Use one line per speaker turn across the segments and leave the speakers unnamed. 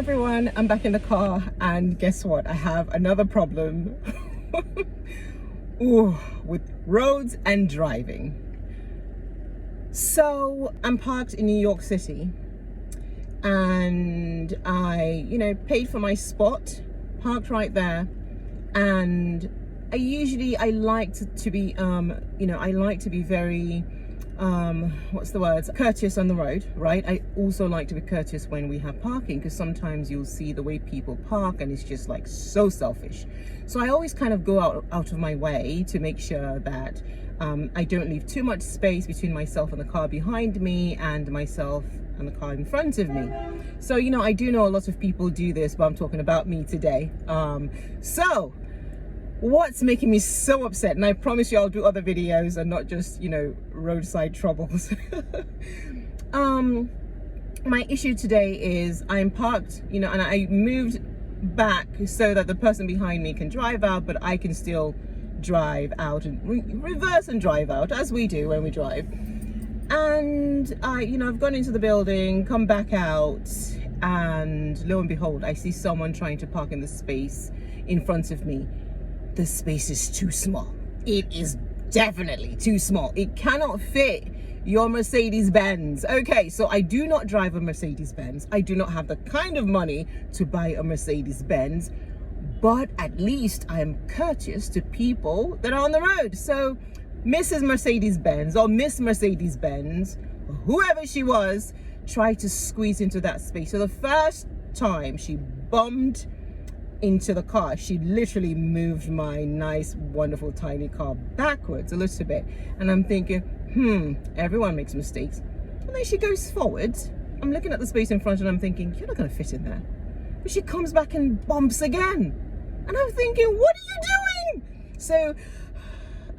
everyone, I'm back in the car, and guess what? I have another problem Ooh, with roads and driving. So I'm parked in New York City, and I, paid for my spot, parked right there, and I like to be, I like to be very, courteous on the road, right? I also like to be courteous when we have parking, because sometimes you'll see the way people park and it's just like so selfish. So I always kind of go out of my way to make sure that I don't leave too much space between myself and the car behind me and myself and the car in front of me. So, I do know a lot of people do this, but I'm talking about me today. So what's making me so upset, and I promise you I'll do other videos and not just roadside troubles. My issue today is I'm parked, and I moved back so that the person behind me can drive out, but I can still drive out and reverse and drive out, as we do when we drive. And I've gone into the building, come back out, and lo and behold, I see someone trying to park in the space in front of me. The space is too small. It is definitely too small. It cannot fit your Mercedes-Benz. Okay, so I do not drive a Mercedes-Benz. I do not have the kind of money to buy a Mercedes-Benz, but at least I am courteous to people that are on the road. So Mrs. Mercedes-Benz or Miss Mercedes-Benz, whoever she was, tried to squeeze into that space. So the first time she bumped into the car, she literally moved my nice, wonderful, tiny car backwards a little bit. And I'm thinking, everyone makes mistakes. And then she goes forward. I'm looking at the space in front and I'm thinking, you're not going to fit in there. But she comes back and bumps again. And I'm thinking, what are you doing? So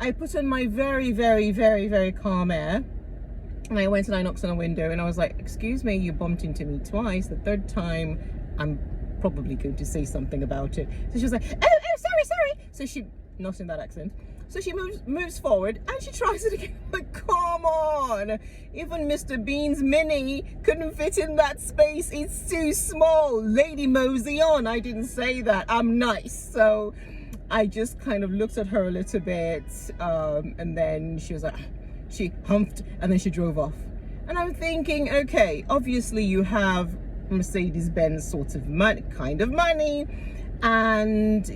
I put on my very, very, very, very calm air. And I went and I knocked on a window and I was like, excuse me, you bumped into me twice. The third time, I'm probably going to say something about it. So she was like, oh, sorry. So she, not in that accent. So she moves forward and she tries it again. Like, come on. Even Mr. Bean's Mini couldn't fit in that space. It's too small. Lady mosey on. I didn't say that. I'm nice. So I just kind of looked at her a little bit. And then she was like, she humped and then she drove off. And I'm thinking, okay, obviously you have Mercedes-Benz sort of kind of money, and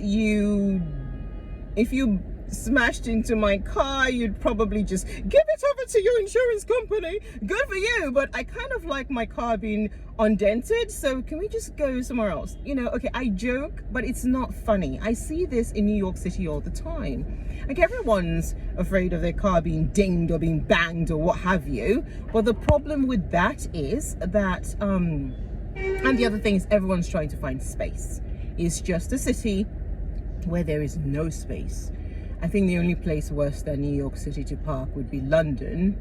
if you smashed into my car, you'd probably just give it over to your insurance company. Good for you, but I kind of like my car being undented, so can we just go somewhere else? Okay, I joke, but it's not funny. I see this in New York City all the time. Like, everyone's afraid of their car being dinged or being banged or what have you, but the problem with that is that and the other thing is everyone's trying to find space. It's just a city where there is no space. I think the only place worse than New York City to park would be London,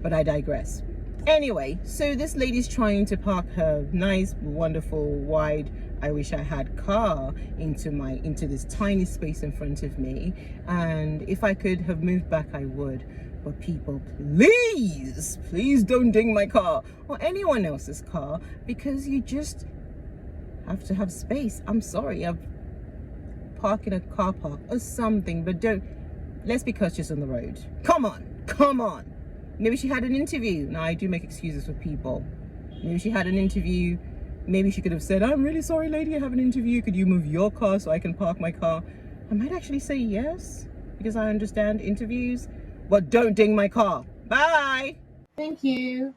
but I digress. Anyway, so this lady's trying to park her nice, wonderful, wide, I wish I had car into this tiny space in front of me. And if I could have moved back, I would. But people, please don't ding my car or anyone else's car, because you just have to have space. I'm sorry, I've parked in a car park or something, but let's be courteous on the road. Come on. Maybe she had an interview. Now, I do make excuses for people. Maybe she had an interview. Maybe she could have said, I'm really sorry, lady, I have an interview. Could you move your car so I can park my car? I might actually say yes, because I understand interviews. But don't ding my car. Bye. Thank you.